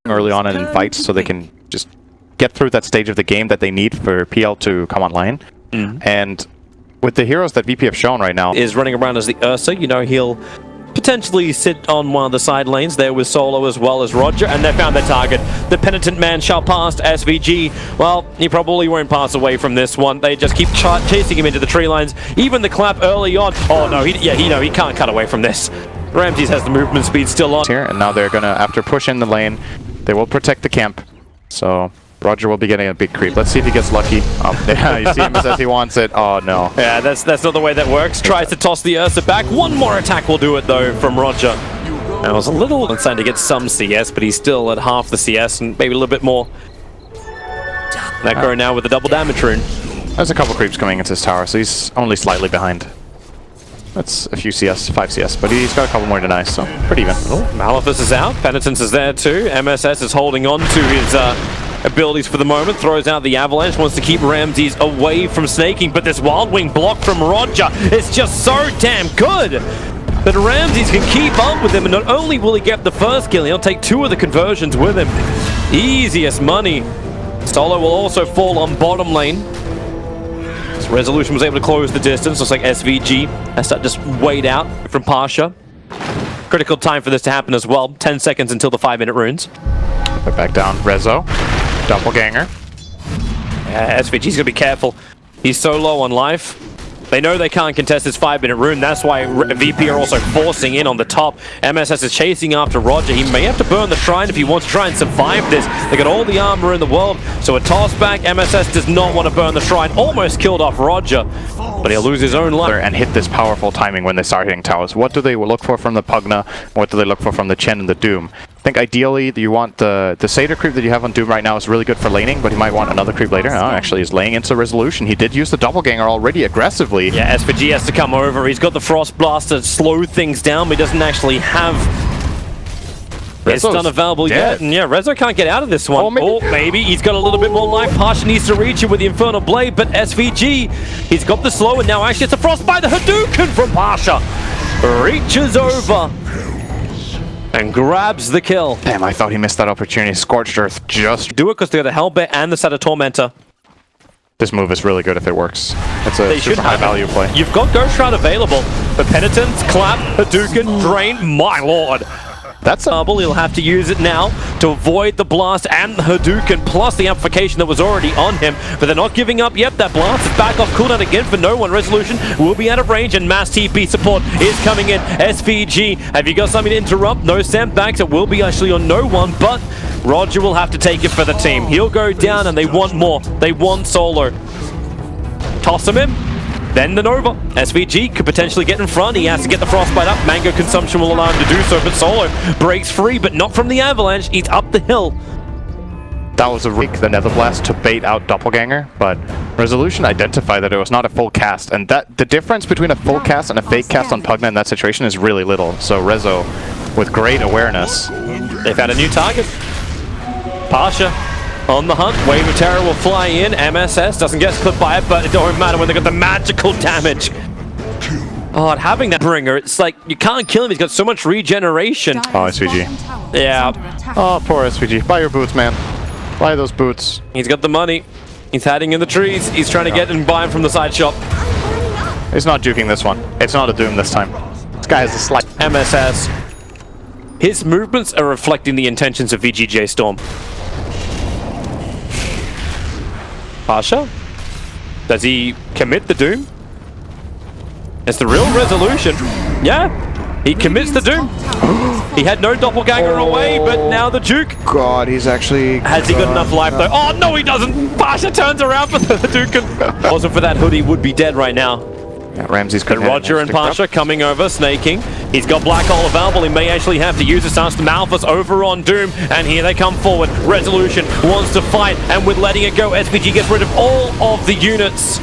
Early on in fights so they can just get through that stage of the game that they need for PL to come online. And with the heroes that VP have shown right now, is running around as the Ursa. You know, he'll potentially sit on one of the side lanes there with Solo as well as Roger, and they found their target. The penitent man shall pass. SVG, well, he probably won't pass away from this one. They just keep chasing him into the tree lines. Even the clap early on. Oh no, he can't cut away from this. Ramses has the movement speed still on here, and now they're gonna, after push in the lane, they will protect the camp. So Roger will be getting a big creep. Let's see if he gets lucky. Yeah, you see him as he wants it. Oh no. Yeah, that's not the way that works. Tries to toss the Ursa back. One more attack will do it though from Roger. And it was a little concerned to get some CS, but he's still at half the CS and maybe a little bit more. Necro now with the double damage rune. There's a couple creeps coming into his tower, so he's only slightly behind. That's a few CS, 5 CS, but he's got a couple more to deny, so pretty even. Oh, Malithus is out. Penitence is there too. MSS is holding on to his abilities for the moment. Throws out the Avalanche. Wants to keep Ramses away from snaking, but this Wild Wing block from Roger is just so damn good that Ramses can keep up with him, and not only will he get the first kill, he'll take 2 of the conversions with him. Easiest money. Solo will also fall on bottom lane. Resolution was able to close the distance. Looks like SVG has to just wait out from Pasha. Critical time for this to happen as well. 10 seconds until the 5-minute runes. Put back down. Rezo. Doppelganger. Yeah, SVG's gonna be careful. He's so low on life. They know they can't contest this 5-minute rune. That's why VP are also forcing in on the top. MSS is chasing after Roger. He may have to burn the shrine if he wants to try and survive this. They got all the armor in the world, so a toss back. MSS does not want to burn the shrine. Almost killed off Roger, but he'll lose his own life. And hit this powerful timing when they start hitting towers. What do they look for from the Pugna? What do they look for from the Chen and the Doom? I think ideally you want the Satyr creep that you have on Doom right now is really good for laning, but he might want another creep later. Oh, actually he's laying into Resolution. He did use the Doppelganger already aggressively. Yeah, SVG has to come over. He's got the Frost Blast to slow things down, but he doesn't actually have his stun available yet. And yeah, Rezo can't get out of this one. Oh, maybe he's got a little bit more life. Pasha needs to reach him with the Infernal Blade, but SVG, he's got the slow, and now actually it's a Frostbite. The Hadouken from Pasha reaches over and grabs the kill. Damn, I thought he missed that opportunity. Scorched Earth just do it because they got the Hellbait and the Set of Tormentor. This move is really good if it works. It's a super high value play. You've got Ghost Shroud available, but Penitence, Clap, Hadouken, Drain, my lord. That's double. He'll have to use it now to avoid the blast and the Hadouken, plus the amplification that was already on him. But they're not giving up yet. That blast is back off cooldown again for no one. Resolution will be out of range, and mass TP support is coming in. SVG, have you got something to interrupt? No sandbags. It will be actually on no one, but Roger will have to take it for the team. He'll go down, and they want more. They want Solo. Toss him in. Then the Nova. SVG could potentially get in front. He has to get the Frostbite up. Mango consumption will allow him to do so, but Solo breaks free, but not from the Avalanche. He's up the hill. That was a rig, the Nether Blast, to bait out Doppelganger, but Resolution identified that it was not a full cast, and that the difference between a full cast and a fake cast on Pugna in that situation is really little. So Rezo, with great awareness. They've had a new target. Pasha on the hunt. Wave of Terror will fly in. MSS doesn't get clipped by it, but it don't matter when they got the magical damage. Oh, and having that bringer, it's like you can't kill him. He's got so much regeneration. Oh, SVG. Yeah. Oh, poor SVG. Buy your boots, man. Buy those boots. He's got the money. He's hiding in the trees. He's trying to get and buy him from the side shop. He's not juking this one. It's not a Doom this time. This guy has a slight... MSS. His movements are reflecting the intentions of VGJ Storm. Pasha? Does he commit the Doom? It's the real Resolution. Yeah, he commits the Doom. He had no Doppelganger away, but now the Duke. God, he's actually... Has he got enough life though? Oh no, he doesn't! Pasha turns around for the Hadouken. Wasn't for that hood, he would be dead right now. Yeah, Ramses could. And Roger and Pasha coming over, snaking. He's got Black Hole available. He may actually have to use it. Starts to Malphus over on Doom, and here they come forward. Resolution wants to fight, and with letting it go, SVG gets rid of all of the units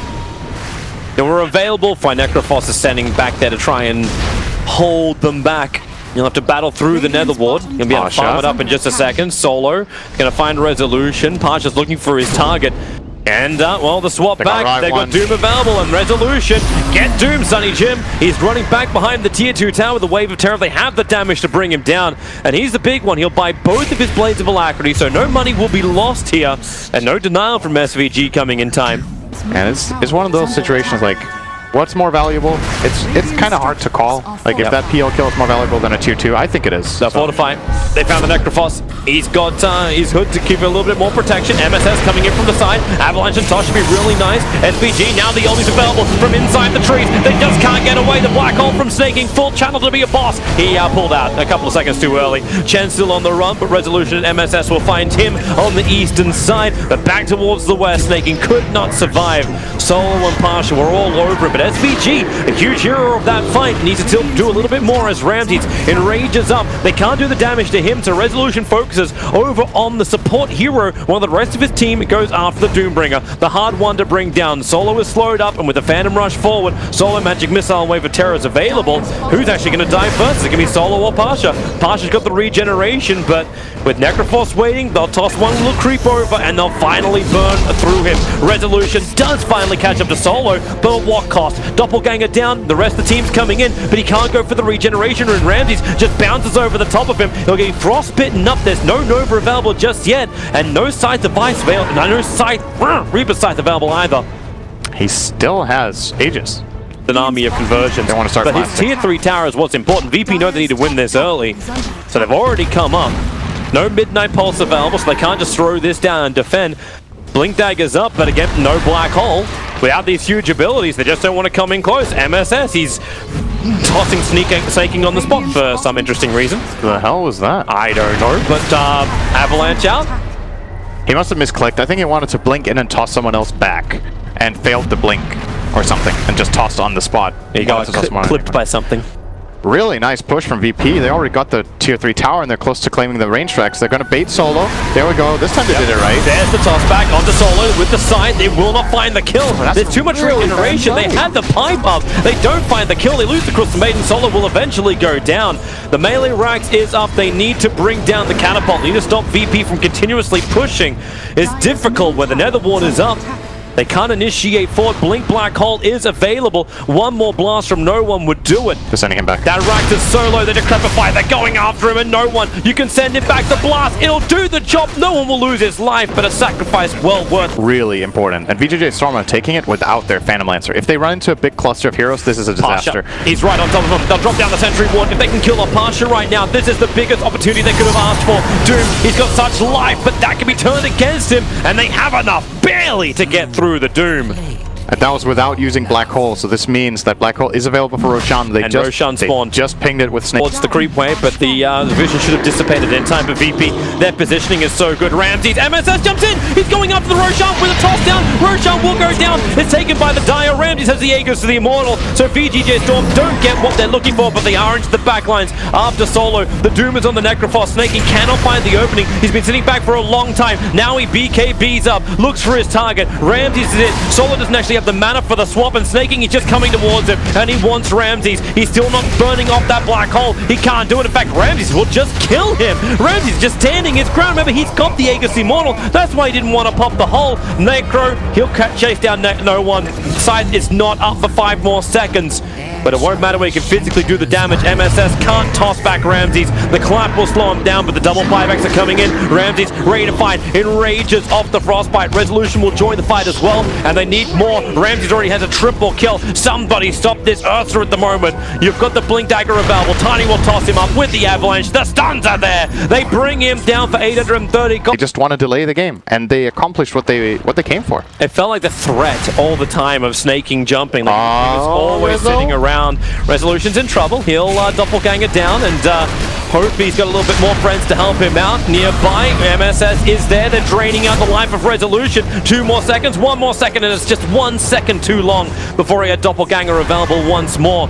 that were available. Necrophos is standing back there to try and hold them back. You'll have to battle through the Nether Ward. You'll be able to farm it up in just a second. Solo gonna find Resolution. Pasha's looking for his target. And, well, the swap They got back, they got one. Doom available, and Resolution get Doom, Sunny Jim. He's running back behind the tier 2 tower with the Wave of Terror. They have the damage to bring him down, and he's the big one. He'll buy both of his Blades of Alacrity, so no money will be lost here, and no denial from SVG coming in time. And it's one of those situations like, what's more valuable? It's kind of hard to call. Like, if that PL kill is more valuable than a tier 2, I think it is. The Fortify, they found the Necrophos. He's got his hood to give a little bit more protection. MSS coming in from the side. Avalanche and Tosh should be really nice. SVG, now the ulti's available from inside the trees. They just can't get away. The Black Hole from snaking. Full channel to be a boss. He pulled out a couple of seconds too early. Chen still on the run, but Resolution and MSS will find him on the eastern side. But back towards the west, snaking could not survive. Solo and Pasha were all over it, but SVG, a huge hero of that fight, needs to still do a little bit more as Ramses enrages up. They can't do the damage to him, so Resolution focuses over on the support hero while the rest of his team goes after the Doombringer, the hard one to bring down. Solo is slowed up, and with the Phantom Rush forward, Solo Magic Missile Wave of Terror is available. Who's actually going to die first? Is it going to be Solo or Pasha? Pasha's got the regeneration, but with Necrophos waiting, they'll toss one little creep over, and they'll finally burn through him. Resolution does finally catch up to Solo, but at what cost? Doppelganger down, the rest of the team's coming in, but he can't go for the regeneration, and Ramses just bounces over the top of him. He'll get frostbitten up. There's no Nova available just yet, and no Scythe device available, no Scythe, Reaper Scythe available either. He still has Aegis. An army of conversions. They want to start but his blasting. tier 3 tower is what's important. VP know they need to win this early, so they've already come up. No Midnight Pulse available, so they can't just throw this down and defend. Blink Dagger's up, but again, no Black Hole. Without these huge abilities, they just don't want to come in close. MSS, he's tossing snaking on the spot for some interesting reason. The hell was that? I don't know, but Avalanche out. He must have misclicked. I think he wanted to blink in and toss someone else back, and failed to blink or something, and just tossed on the spot. He got clipped by something. Really nice push from VP. They already got the tier 3 tower, and they're close to claiming the range tracks. They're going to bait Solo. There we go. This time they did it right. There's the toss back onto Solo with the side. They will not find the kill. There's too much regeneration. They had the pipe up. They don't find the kill. They lose the Crystal Maiden. Solo will eventually go down. The melee racks is up. They need to bring down the catapult. They need to stop VP from continuously pushing. It's difficult when the Nether Ward is up. They can't initiate forward. Blink Black Hole is available. One more blast from no one would do it. They're sending him back. That racked is so low, they decrepify. They're going after him, and no one. You can send him back. The blast, it'll do the job. No one will lose his life, but a sacrifice well worth. Really important. And VGJ Storm are taking it without their Phantom Lancer. If they run into a big cluster of heroes, this is a disaster. Pasha. He's right on top of him. They'll drop down the Sentry Ward. If they can kill a Pasha right now, this is the biggest opportunity they could have asked for. Doom, he's got such life, but that can be turned against him, and they have enough, barely, to get through the Doom. And that was without using Black Hole, so this means that Black Hole is available for Roshan. They Roshan spawned. just pinged it with Snake. It's the creep wave, but the vision should have dissipated in time for VP. Their positioning is so good. Ramses, MSS jumps in. He's going up to the Roshan with a toss down. Roshan will go down. It's taken by the Dire. Ramses has the Aegis to the Immortal. So VGJ Storm don't get what they're looking for, but they are into the backlines after Solo. The Doom is on the Necrophos. Snaky cannot find the opening. He's been sitting back for a long time. Now he BKBs up, looks for his target. Ramses is it. Solo doesn't actually have the mana for the swap, and Snaking is just coming towards him, and he wants Ramses. He's still not burning off that Black Hole. He can't do it. In fact, Ramses will just kill him. Ramses just standing his ground. Remember, he's got the Aegis Immortal. That's why he didn't want to pop the hole. Necro, he'll chase down no one. Sight is not up for 5 more seconds. But it won't matter when he can physically do the damage. MSS can't toss back Ramses. The clap will slow him down, but the double 5x are coming in. Ramses ready to fight. Enrages off the Frostbite. Resolution will join the fight as well, and they need more. Ramses already has a triple kill. Somebody stop this Ursa at the moment. You've got the Blink Dagger available. Tiny will toss him up with the Avalanche. The stuns are there. They bring him down for 830. They just want to delay the game, and they accomplished what they came for. It felt like the threat all the time of snaking jumping. Like he was always sitting around. Resolution's in trouble. He'll doppelganger down and hope he's got a little bit more friends to help him out. Nearby, MSS is there. They're draining out the life of Resolution. 2 more seconds, 1 more second, and it's just 1 second too long before he had doppelganger available once more.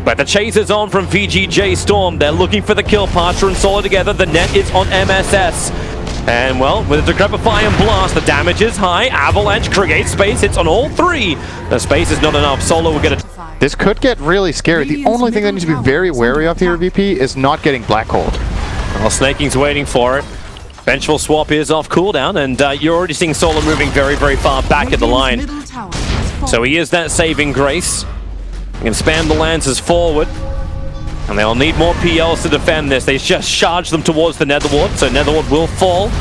But the chase is on from VGJ Storm. They're looking for the kill. Pasha and Solo together. The net is on MSS. And well, with a Decrepify and Blast, the damage is high. Avalanche creates space, hits on all 3. The space is not enough. Solo will get it. This could get really scary. The only thing that needs to be very wary of here, VP, is not getting Black Hole. Well, Snaking's waiting for it. Vengeful swap is off cooldown, and you're already seeing Solo moving very, very far back at the line. So he is that saving grace. He can spam the lances forward. And they'll need more PLs to defend this. They just charge them towards the Netherward, so Netherward will fall.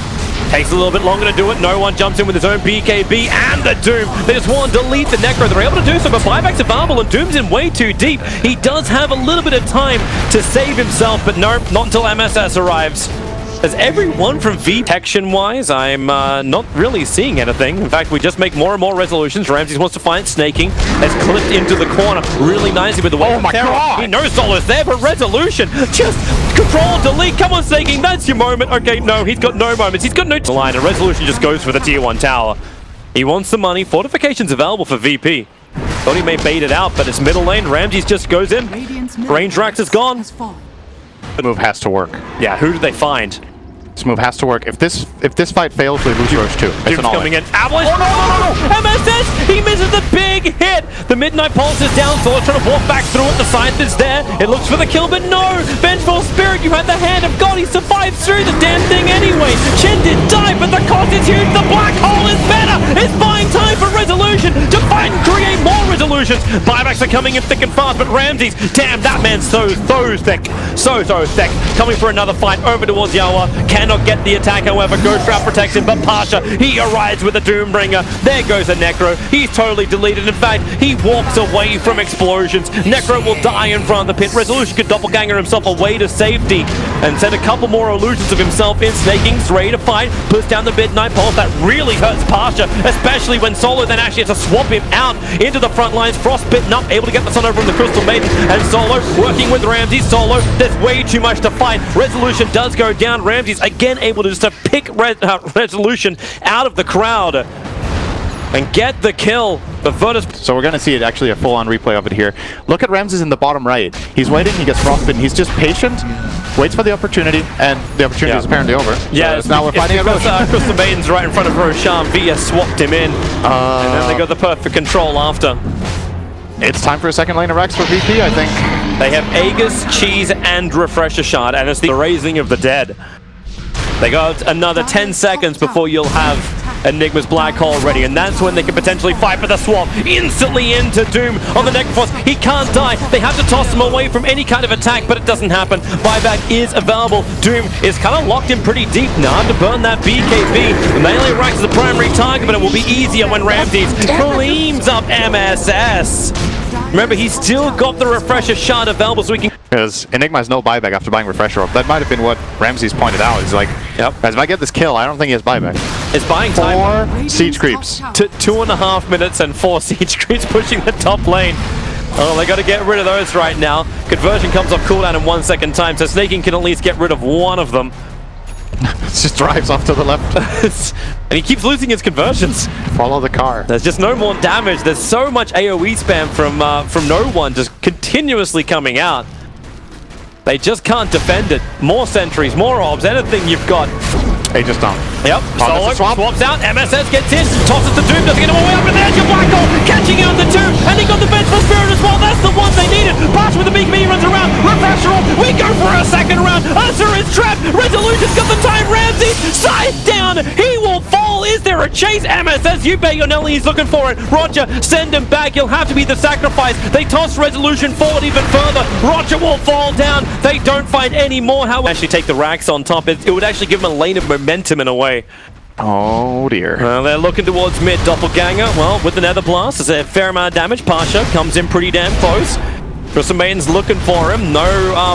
Takes a little bit longer to do it. No one jumps in with his own BKB and the Doom. They just want to delete the Necro. They're able to do so, but buyback's available and Doom's in way too deep. He does have a little bit of time to save himself, but no, not until MSS arrives. As everyone from V protection-wise, I'm not really seeing anything. In fact, we just make more and more resolutions. Ramses wants to find Snaking. Has clipped into the corner really nicely with the way. Oh my god! He knows Solo's there, but resolution just control, delete. Come on, Snaking, that's your moment. Okay, no, he's got no moments. He's got no line, and resolution just goes for the tier 1 tower. He wants the money. Fortification's available for VP. Thought he may bait it out, but it's middle lane. Ramses just goes in. Range Rax is gone. The move has to work. Yeah, who do they find? This move has to work. If this fight fails, we lose Roche too. It's an coming in. Avalanche! Oh, no! MSS! He misses the big hit! The Midnight Pulse is down, so trying to walk back through it. The Scythe is there. It looks for the kill, but no! Vengeful Spirit, you had the hand of God. He survived through the damn thing anyway. Chen did die, but the cost is huge. The black hole is better! It's buying time for resolution to fight and create more resolutions. Buybacks are coming in thick and fast, but Ramses, damn, that man's so thick. So thick. Coming for another fight over towards Yawa. Cannot get the attack, however. Ghost Trap protects him, but Pasha, he arrives with a Doombringer. There goes a Necro. He's totally deleted. In fact, he walks away from explosions. Necro will die in front of the pit. Resolution could doppelganger himself away to safety and send a couple more illusions of himself in. Snaking's ready to fight. Puts down the Midnight Pulse. That really hurts Pasha, especially when Solo then actually has to swap him out into the front lines. Frostbitten up, able to get the sun over from the Crystal Maiden. And Solo working with Ramses. Solo, there's way too much to fight. Resolution does go down. Ramses again able to just pick resolution out of the crowd and get the kill. The Virtus. So we're going to see it actually a full-on replay of it here. Look at Ramses in the bottom right. He's waiting, he gets frostbitten. He's just patient, waits for the opportunity, and the opportunity is apparently over. Yeah, so now we're fighting at Roche. Crystal Maiden's right in front of Roshan. Via swapped him in, and then they got the perfect control after. It's time for a second lane of Rex for VP, I think. They have Aegis, Cheese, and Refresher Shard, and it's the raising of the dead. They got another 10 seconds before you'll have Enigma's Black Hole ready, and that's when they can potentially fight for the swap. Instantly into Doom on the Necroforce. He can't die. They have to toss him away from any kind of attack, but it doesn't happen. Buyback is available. Doom is kind of locked in pretty deep now to burn that BKB. The melee Rax is the primary target, but it will be easier when Ramses cleans up MSS. Remember, he's still got the Refresher Shard available, so he can... Because Enigma has no buyback after buying Refresher Rope. That might have been what Ramses pointed out. He's like, yep, guys, if I get this kill, I don't think he has buyback. It's buying time. 4 siege creeps. 2.5 minutes and 4 siege creeps pushing the top lane. Oh, they got to get rid of those right now. Conversion comes off cooldown in 1 second time, so Snaking can at least get rid of one of them. It just drives off to the left. And he keeps losing his conversions. Follow the car. There's just no more damage. There's so much AoE spam from no one just continuously coming out. They just can't defend it. More sentries, more orbs, anything you've got. They just don't. Yep, Solo swaps out, MSS gets in, tosses the Doom, doesn't get him away, but there's your Black Hole, catching out the 2, and he got the Vengeful Spirit as well. That's the one they needed. Pass with the big B runs around, Refresher Orb, we go for a second round. Usher is trapped, Resolution's got the time, Ramsey, scythe down, he will fall. Is there a chase? MSS, you bet your Nelly, he's looking for it. Roger, send him back, he'll have to be the sacrifice. They toss Resolution forward even further. Roger will fall down. They don't find any more. How actually take the racks on top? It would actually give him a lane of momentum in a way. Oh dear. Well, they're looking towards mid. Doppelganger, well, with the Nether Blast, there's a fair amount of damage. Pasha comes in pretty damn close. Crystal Maiden's looking for him. No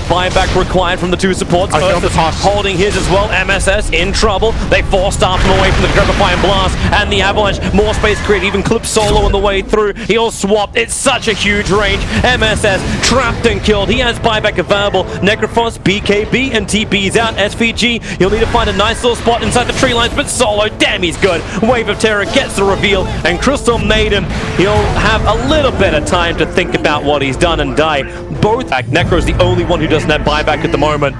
buyback required from the 2 supports. Versus holding his as well. MSS in trouble. They force-staff him away from the Grabifying Blast and the Avalanche. More space created. Even clips Solo on the way through. He'll swap. It's such a huge range. MSS trapped and killed. He has buyback available. Necroforce, BKB, and TP's out. SVG, he'll need to find a nice little spot inside the tree lines, but Solo, damn, he's good. Wave of Terror gets the reveal, and Crystal Maiden, he'll have a little bit of time to think about what he's done and done. Both. Necro's the only one who doesn't have buyback at the moment.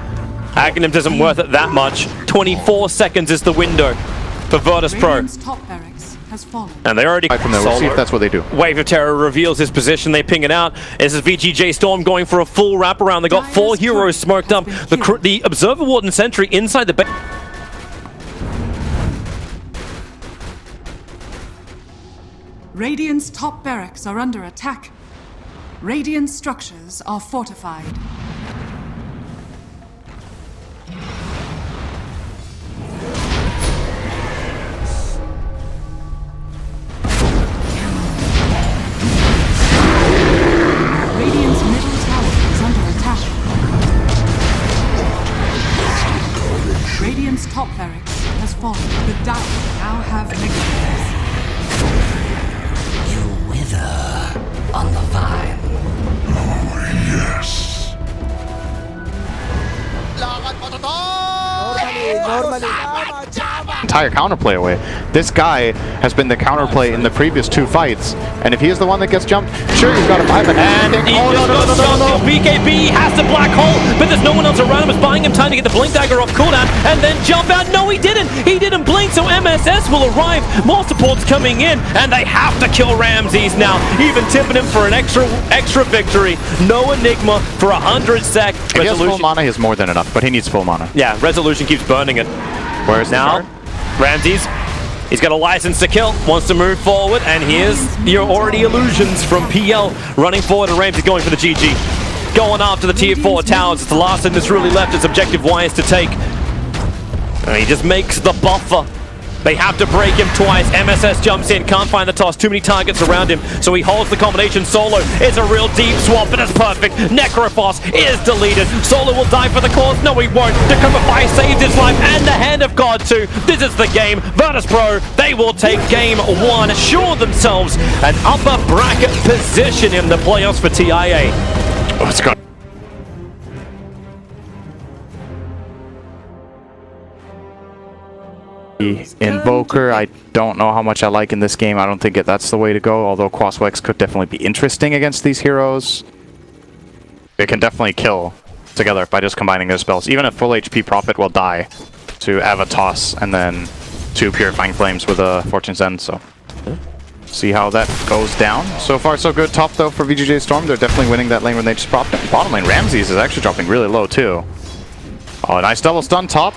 Aghanim isn't worth it that much. 24 seconds is the window for Virtus.pro. And they already from there. We'll see if that's what they do. Wave of Terror reveals his position. They ping it out. This is VGJ Storm going for a full wraparound. They got 4 heroes smoked up. The Observer Warden Sentry inside the base. Radiant's top barracks are under attack. Radiant structures are fortified. Radiant's middle tower is under attack. Radiant's top barracks has fallen. The Dire now have megaways. You wither on the vine. Entire counterplay away. This guy has been the counterplay in the previous 2 fights, and if he is the one that gets jumped, sure, he's got a 5 And he just got jumped. BKB has the black hole, but there's no one else around him. It's buying him time to get the blink dagger off cooldown and then jump out. No, he didn't. He didn't blink, so MSS will arrive. More support's coming in, and they have to kill Ramses now. Even tipping him for an extra victory. No Enigma for 100 sec. If he has full mana, he has more than enough, but he needs full mana. Yeah, Resolution keeps burning it. Where's now? Ramses, he's got a license to kill, wants to move forward, and here's your already illusions from PL running forward, and Ramses going for the GG. Going after the tier 4 towers. It's the last thing that's really left is objective-wise to take. And he just makes the buffer. They have to break him twice. MSS jumps in, can't find the toss. Too many targets around him, so he holds the combination. Solo is a real deep swap, but it's perfect. Necrophos is deleted. Solo will die for the cause. No, he won't. Decrepify saved his life, and the hand of God too. This is the game. Virtus.pro, they will take game 1. Assure themselves an upper bracket position in the playoffs for TIA. Oh, it's got Invoker, I don't know how much I like in this game. I don't think that's the way to go, although Crosswex could definitely be interesting against these heroes. They can definitely kill together by just combining their spells. Even a full HP Prophet will die to Avatos and then 2 Purifying Flames with a Fortune's End, so see how that goes down. So far so good. Top though for VGJ Storm, they're definitely winning that lane when they just propped it. Bottom lane, Ramses is actually dropping really low too. Oh, nice double stun top.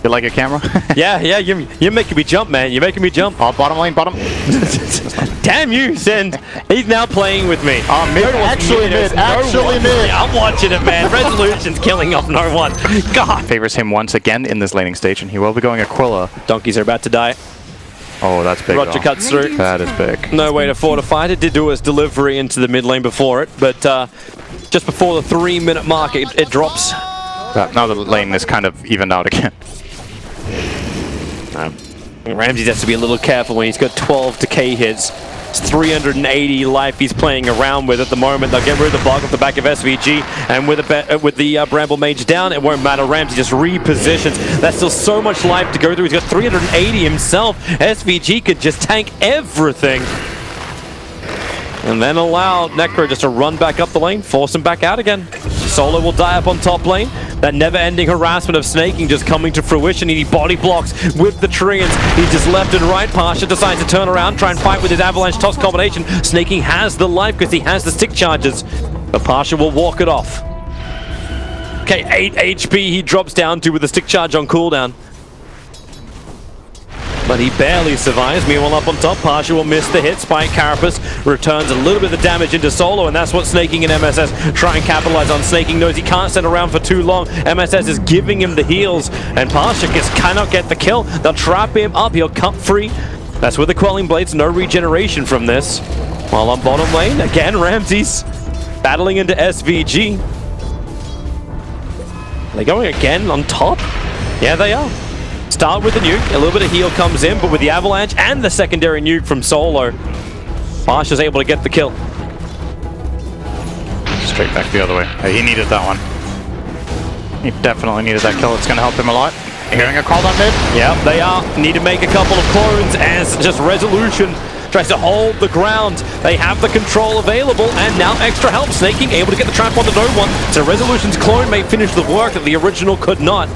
You like a camera? yeah, you're making me jump, man. You're making me jump. Oh, bottom lane, bottom. Damn you, Send. He's now playing with me. Mid, actually mid. Yeah, I'm watching it, man. Resolution's killing off no one. God. Favors him once again in this laning stage, and he will be going Aquila. Donkeys are about to die. Oh, that's big. Roger cuts through. That is big. No way to fortify it. It did do his delivery into the mid lane before it, but just before the 3-minute mark, it drops. Now the lane is kind of evened out again. Ramses has to be a little careful when he's got 12 decay hits. It's 380 life he's playing around with at the moment. They'll get rid of the bug off the back of SVG, and with the Bramble Mage down, it won't matter. Ramses just repositions. That's still so much life to go through. He's got 380 himself. SVG could just tank everything. And then allow Necro just to run back up the lane, force him back out again. Solo will die up on top lane. That never-ending harassment of snaking just coming to fruition, and he body blocks with the Treants. He's just left and right. Pasha decides to turn around, try and fight with his avalanche toss combination. Snaking has the life because he has the stick charges, but Pasha will walk it off. Okay, 8 HP he drops down to with the stick charge on cooldown. But he barely survives. Meanwhile, up on top, Pasha will miss the hit. Spike Carapace returns a little bit of the damage into Solo, and that's what Snaking and MSS try and capitalize on. Snaking knows he can't stand around for too long. MSS is giving him the heals, and Pasha just cannot get the kill. They'll trap him up. He'll cut free. That's with the Quelling Blades. No regeneration from this. While on bottom lane, again, Ramses battling into SVG. Are they going again on top? Yeah, they are. Start with the nuke, a little bit of heal comes in, but with the avalanche and the secondary nuke from Solo, Pasha's able to get the kill. Straight back the other way. He needed that one. He definitely needed that kill. It's going to help him a lot. Hearing a call on mid? Yeah, they are. Need to make a couple of clones as just Resolution tries to hold the ground. They have the control available, and now extra help. Snaking able to get the trap onto no one. So Resolution's clone may finish the work that the original could not.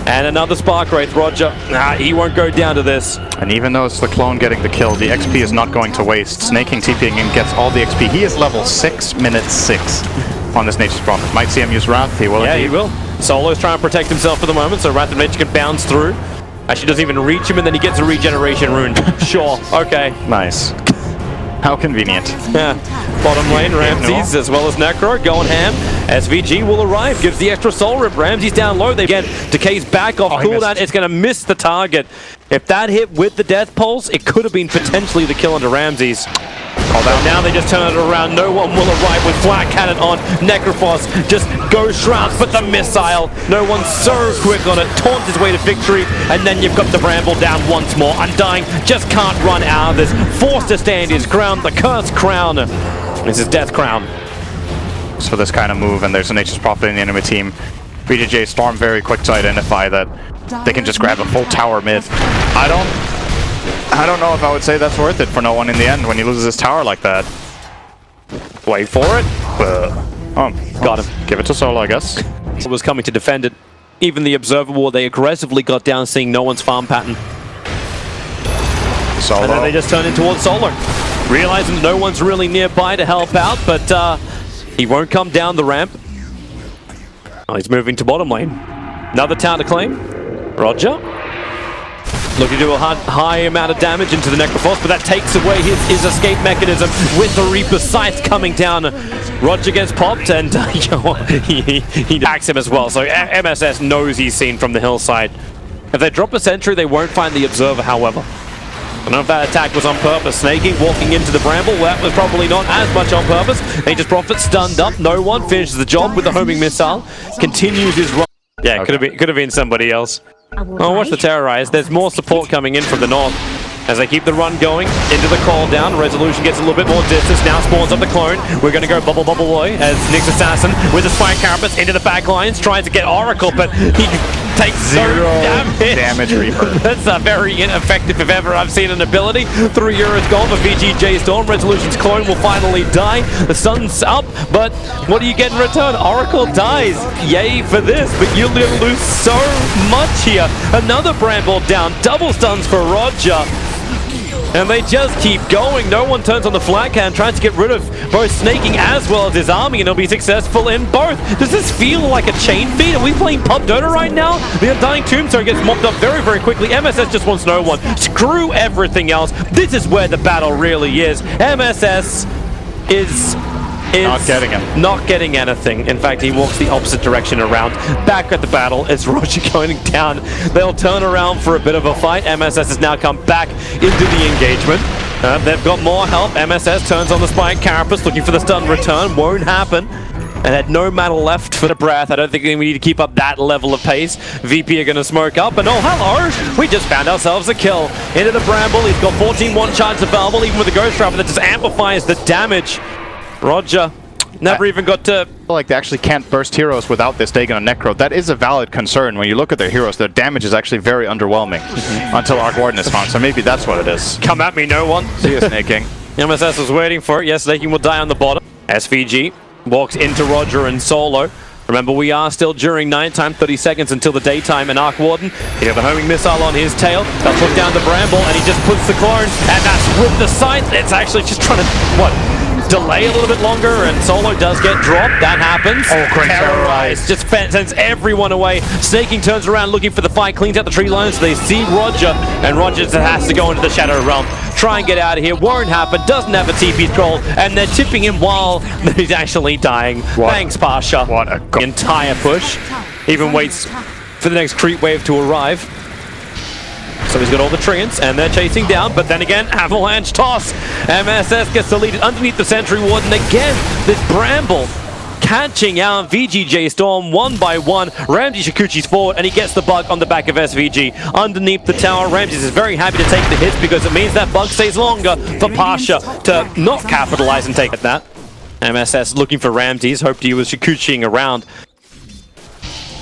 And another Spark Wraith, Roger. He won't go down to this. And even though it's the clone getting the kill, the XP is not going to waste. Snaking TPing in gets all the XP. He is level 6, minute 6 on this Nature's Prophet. Might see him use Wrath. He will. Yeah, indeed. he will. Solo's trying to protect himself for the moment, so Wrath and Mage can bounce through. Actually doesn't even reach him, and then he gets a regeneration rune. Sure, okay. Nice. How convenient. Yeah. Bottom lane, Ramses as well as Necro going ham. SVG will arrive, gives the extra soul rip. Ramses down low. They get Decay's back off cooldown. It's going to miss the target. If that hit with the death pulse, it could have been potentially the kill under Ramses. Now they just turn it around. No one will arrive with flat cannon on. Necrophos just goes shrouds, but the missile. No one's so quick on it. Taunts his way to victory, and then you've got the Bramble down once more. Undying just can't run out of this. Forced to stand his ground. The cursed crown. This is Death Crown. For this kind of move, and there's a Nature's Prophet in the enemy team. VGJ Storm very quick to identify that they can just grab a full tower mid. I don't know if I would say that's worth it for no one in the end when he loses his tower like that. Wait for it. Got him. Give it to Solo, I guess. It was coming to defend it. Even the Observer Ward, they aggressively got down, seeing no one's farm pattern. Solo. And then they just turn in towards Solo. Realizing no one's really nearby to help out, but he won't come down the ramp. Oh, he's moving to bottom lane. Another tower to claim. Roger. Looking to do a high amount of damage into the Necrophos, but that takes away his escape mechanism with the Reaper Scythe coming down. Roger gets popped, and he attacks him as well. So MSS knows he's seen from the hillside. If they drop a sentry, they won't find the Observer, however. I don't know if that attack was on purpose. Snaking, walking into the Bramble, well, that was probably not as much on purpose. Nature's Prophet stunned up. No one finishes the job with the homing missile. Continues his run. Yeah, could have been somebody else. Oh, watch the Terrorize. There's more support coming in from the north. As they keep the run going into the call down, Resolution gets a little bit more distance. Now spawns up the clone. We're going to go bubble boy as Nyx Assassin with the Spike Carapace into the back lines, tries to get Oracle, but he takes zero damage. Reaper. That's very ineffective if ever I've seen an ability. 3 euros gone for VGJ Storm. Resolution's clone will finally die. The sun's up, but what do you get in return? Oracle dies. Yay for this, but you'll lose so much here. Another Bramble down. Double stuns for Roger. And they just keep going. No one turns on the flat can, trying to get rid of both Snaking as well as his army, and he'll be successful in both. Does this feel like a chain feed? Are we playing Pub Dota right now? The Undying Tombstone gets mopped up very, very quickly. MSS just wants no one. Screw everything else. This is where the battle really is. MSS is not getting anything. In fact, he walks the opposite direction around. Back at the battle, it's Roger going down. They'll turn around for a bit of a fight. MSS has now come back into the engagement. They've got more help. MSS turns on the Spike Carapace, looking for the stun return. Won't happen. And had no mana left for the breath. I don't think we need to keep up that level of pace. VP are going to smoke up, and oh, hello! We just found ourselves a kill. Into the Bramble, he's got 14 one-charges available, even with the Ghost Trapper that just amplifies the damage. Roger never even got to... Like they actually can't burst heroes without this Dagon and Necro. That is a valid concern. When you look at their heroes, their damage is actually very underwhelming until Arc Warden is found, so maybe that's what it is. Come at me, no one. See you, Snaking. MSS was waiting for it. Yes, Snaking will die on the bottom. SVG walks into Roger and Solo. Remember, we are still during nighttime, 30 seconds until the daytime, and Arc Warden, he has a homing missile on his tail. They'll put down the Bramble, and he just puts the clone, and that's with the Scythe. It's actually just trying to, delay a little bit longer, and Solo does get dropped. That happens. Oh, great Terrorize. Just sends everyone away. Snaking turns around looking for the fight, cleans out the tree lines. They see Roger, and Roger just has to go into the Shadow Realm. Try and get out of here. Won't happen. Doesn't have a TP scroll, and they're tipping him while he's actually dying. Thanks, Pasha. What a the entire push. Even waits for the next creep wave to arrive. So he's got all the treants, and they're chasing down, but then again, avalanche toss. MSS gets deleted underneath the Sentry Ward, and again, this Bramble catching out VGJ Storm one by one. Ramsey Shikuchi's forward, and he gets the bug on the back of SVG. Underneath the tower, Ramsey is very happy to take the hits because it means that bug stays longer for Pasha to not capitalize and take that. MSS looking for Ramses, hoped he was Shikuchiing around.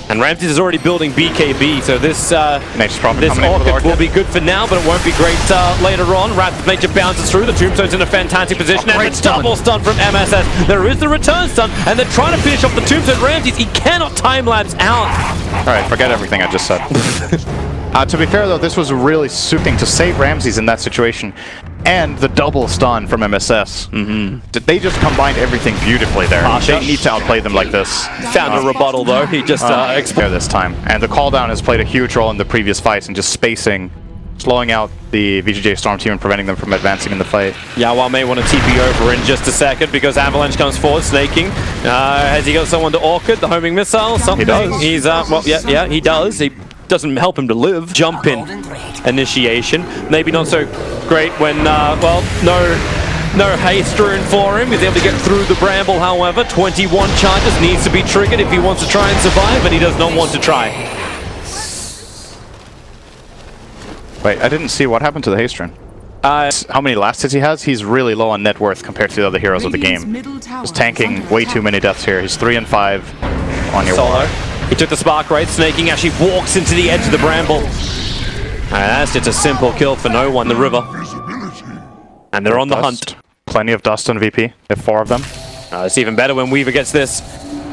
And Ramses is already building BKB, so this Orchid will be good for now, but it won't be great later on. Wrath of Nature bounces through, the Tombstone's in a fantastic position, and it's double stun from MSS. There is the return stun, and they're trying to finish off the Tombstone. Ramses, he cannot time-lapse out. Alright, forget everything I just said. To be fair though, this was really suiting to save Ramses in that situation. And the double stun from MSS. They just combined everything beautifully there. They need to outplay them like this. Found a rebuttal though, he just exploded this time. And the call down has played a huge role in the previous fights and just spacing slowing out the VGJ Storm team and preventing them from advancing in the fight. Yawar may want to TP over in just a second because Avalanche comes forward, snaking. Has he got someone to Orchid, the homing missile? Something. He does. He's, well, yeah, he does. He doesn't help him to live. Jump in initiation. Maybe not so great when, well, no haste rune for him. He's able to get through the bramble, however. 21 charges needs to be triggered if he wants to try and survive, and he does not want to try. Wait, I didn't see what happened to the haste rune. How many last hits he has? He's really low on net worth compared to the other heroes of the game. He's tanking way too many deaths here. He's 3 and 5 on your Solo. war. He took the spark right. Snaking actually walks into the edge of the bramble. And that's just a simple kill for no one, the river. And they're on the hunt. Plenty of dust on VP. They have 4 of them. It's even better when Weaver gets this.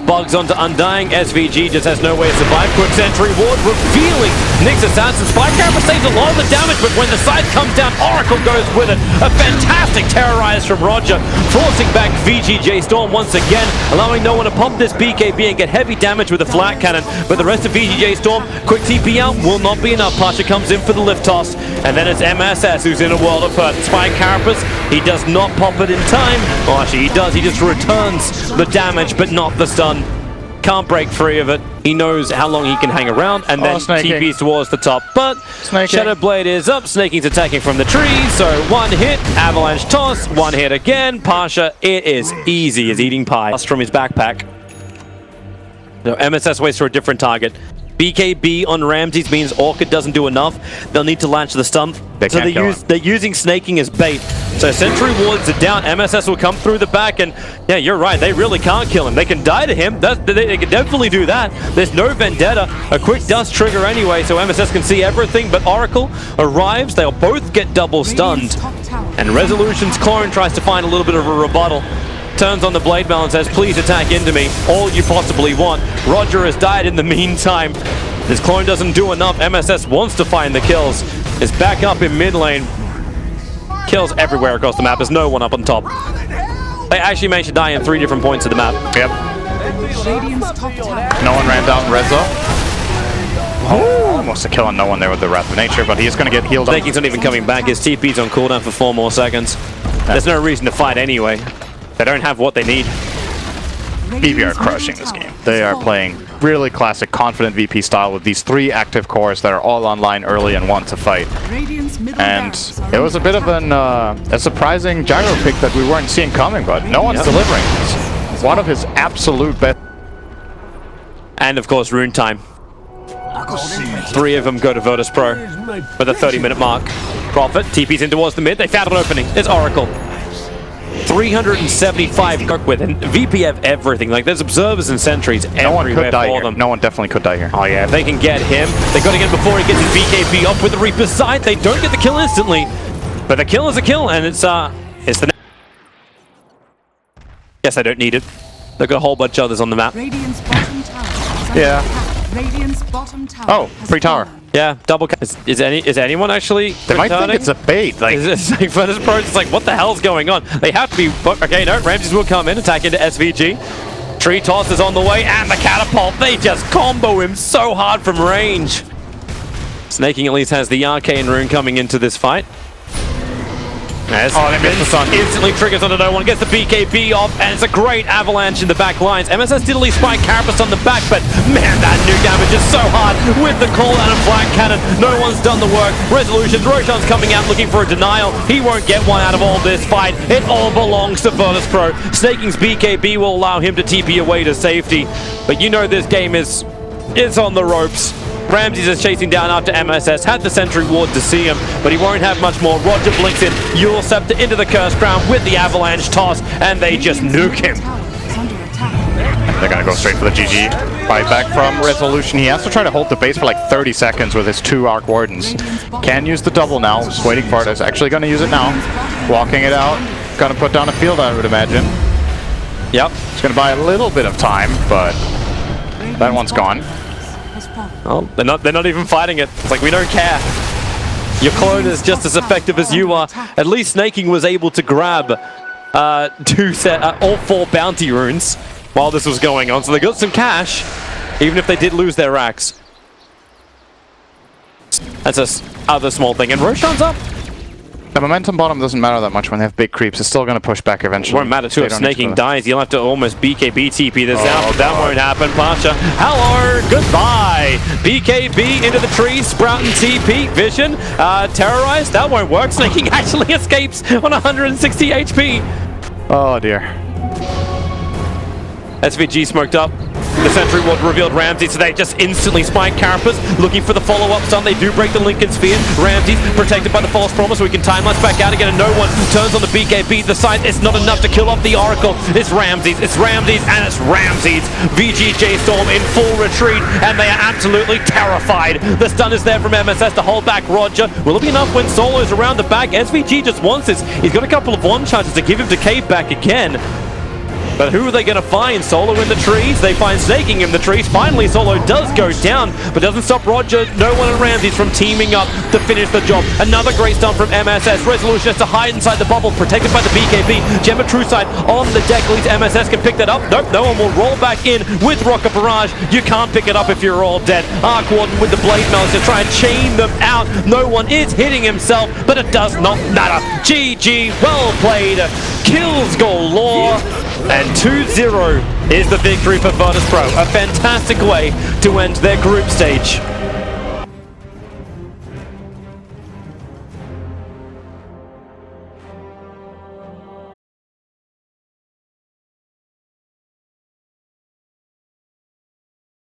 Bugs onto Undying. SVG just has no way to survive. Quick sentry ward revealing Nyx Assassin. Spike Camera saves a lot of the damage, but when the scythe comes down, Oracle goes with it. A fantastic terrorize from Roger, forcing back VGJ Storm once again, allowing no one to pop this BKB and get heavy damage with a flat cannon. But the rest of VGJ Storm, quick TP out will not be enough. Pasha comes in for the lift toss, and then it's MSS who's in a world of hurt. Spike Carapace, he does not pop it in time. Oh, actually, he does. He just returns the damage, but not the stun. Can't break free of it. He knows how long he can hang around, and then TPs towards the top. But Shadow Blade is up. Snaking's attacking from the tree, so 1 hit. Avalanche toss, 1 hit again. Pasha, it is easy as eating pie. From his backpack. No, MSS waits for a different target. BKB on Ramses means Orchid doesn't do enough. They'll need to launch the stump. So they're using snaking as bait. So sentry wards are down. MSS will come through the back, and yeah, you're right. They really can't kill him. They can die to him. They can definitely do that. There's no vendetta. A quick dust trigger anyway, so MSS can see everything. But Oracle arrives. They'll both get double stunned. And Resolution's clone tries to find a little bit of a rebuttal. Turns on the blade mail and says, please attack into me, all you possibly want. Roger has died in the meantime. This clone doesn't do enough. MSS wants to find the kills. Is back up in mid lane. Kills everywhere across the map. There's no one up on top. They actually managed to die in 3 different points of the map. Yep. No one ran down Rezo. Oh, almost a kill on no one there with the Wrath of Nature, but he is going to get healed up. He's not even coming back. His TP's on cooldown for 4 more seconds. There's no reason to fight anyway. They don't have what they need. VP are crushing this game. They are playing really classic, confident VP style with these 3 active cores that are all online early and want to fight. And it was a bit of a surprising gyro pick that we weren't seeing coming, but no one's delivering. It's one of his absolute best. And of course, rune time. 3 of them go to Virtus.pro for the 30-minute mark. Prophet TP's in towards the mid. They found an opening. It's Oracle. 375 cook with, and VP have everything. Like, there's observers and sentries everywhere for them. No one definitely could die here. Oh yeah, if they can get him, they got to get him before he gets his BKB off with the Reaper's Sight. They don't get the kill instantly, but the kill is a kill, and it's the. Yes, I don't need it. They've got a whole bunch of others on the map. Yeah. Oh, free tower. Yeah, double. Is anyone actually? They might think it's a bait. Like, it's like Virtus.pro, it's like, what the hell's going on? They have to be. Okay, no, Ramses will come in, attack into SVG. Tree toss is on the way, and the catapult. They just combo him so hard from range. Snaking at least has the arcane rune coming into this fight. As they missed the sun. Instantly triggers onto no one, gets the BKB off, and it's a great avalanche in the back lines. MSS did at least spike Carapace on the back, but man, that new damage is so hard with the call and a flat cannon. No one's done the work. Resolutions, Roshan's coming out looking for a denial. He won't get one out of all this fight. It all belongs to Virtus.pro. Snaking's BKB will allow him to TP away to safety, but you know this game is on the ropes. Ramses is chasing down after MSS, had the sentry ward to see him, but he won't have much more. Roger blinks in, Yule Scepter into the Curse Crown with the avalanche toss, and they just nuke him. They're going to go straight for the GG. Fight back from Resolution. He has to try to hold the base for like 30 seconds with his 2 Arc Wardens. Can use the double now, just waiting for it. Is actually going to use it now. Walking it out, going to put down a field, I would imagine. Yep. It's going to buy a little bit of time, but that one's gone. Oh, they're not even fighting it. It's like, we don't care. Your clone is just as effective as you are. At least Snaking was able to grab all 4 bounty runes while this was going on, so they got some cash, even if they did lose their racks. As That's a other small thing. And Roshan's up. The momentum bottom doesn't matter that much when they have big creeps. It's still going to push back eventually. Won't matter too They if don't need to Snaking go dies. You'll have to almost BKB TP this Oh, out. That won't happen. Pasha. Hello. Goodbye. BKB into the trees. Sprout and TP. Vision. Terrorized. That won't work. Snaking actually escapes on 160 HP. Oh dear. SVG smoked up. The Sentry Ward revealed Ramsey, so they just instantly spike Carapace, looking for the follow-up stun. They do break the Lincoln Sphere. Ramsey's protected by the False Promise, so we can time lapse back out again, and no one turns on the BKB. The side is not enough to kill off the Oracle. It's Ramsey's, and it's Ramsey's. VGJ Storm in full retreat, and they are absolutely terrified. The stun is there from MSS to hold back Roger. Will it be enough when Solo's around the back? SVG just wants this. He's got a couple of one-chances to give him Decay back again. But who are they going to find? Solo in the trees. They find Snaking in the trees. Finally, Solo does go down, but doesn't stop Roger. No one and Ramsey's from teaming up to finish the job. Another great stun from MSS. Resolution has to hide inside the bubble, protected by the BKB. Gemma Trueside on the deck. At least MSS can pick that up. Nope, no one will roll back in with Rocket Barrage. You can't pick it up if you're all dead. Arc Warden with the Blade Melons to try and chain them out. No one is hitting himself, but it does not matter. GG, well played. Kills galore. And 2-0 is the victory for Virtus.pro. A fantastic way to end their group stage.